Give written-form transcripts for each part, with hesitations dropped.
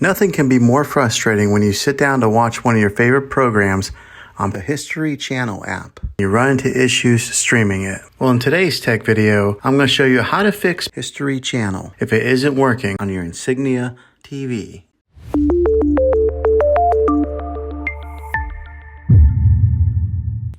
Nothing can be more frustrating when you sit down to watch one of your favorite programs on the History Channel app. You run into issues streaming it. Well, in today's tech video, I'm going to show you how to fix History Channel if it isn't working on your Insignia TV.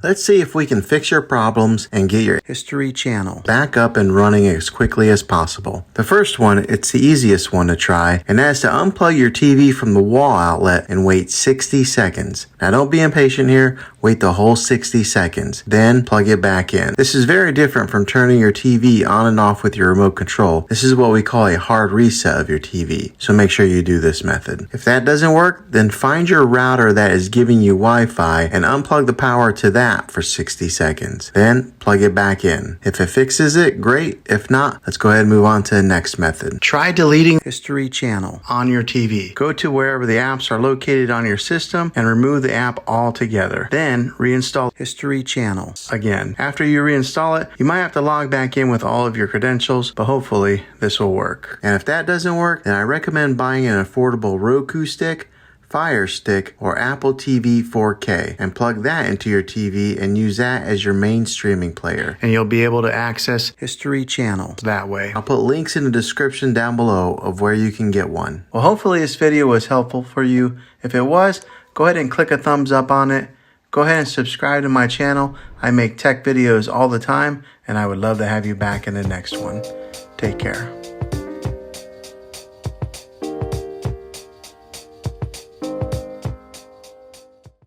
Let's see if we can fix your problems and get your History Channel back up and running as quickly as possible. The first one, it's the easiest one to try, and that is to unplug your TV from the wall outlet and wait 60 seconds. Now don't be impatient here, wait the whole 60 seconds, then plug it back in. This is very different from turning your TV on and off with your remote control. This is what we call a hard reset of your TV, so make sure you do this method. If that doesn't work, then find your router that is giving you Wi-Fi and unplug the power to that for 60 seconds. Then plug it back in. If it fixes it, great. If not, let's go ahead and move on to the next method. Try deleting History Channel on your TV. Go to wherever the apps are located on your system and remove the app altogether. Then reinstall History Channel again. After you reinstall it, you might have to log back in with all of your credentials, but hopefully this will work. And if that doesn't work, then I recommend buying an affordable Roku stick, Fire Stick, or Apple TV 4K and plug that into your TV and use that as your main streaming player. And you'll be able to access History Channel that way. I'll put links in the description down below of where you can get one. Well, hopefully this video was helpful for you. If it was, go ahead and click a thumbs up on it. Go ahead and subscribe to my channel. I make tech videos all the time, and I would love to have you back in the next one. Take care.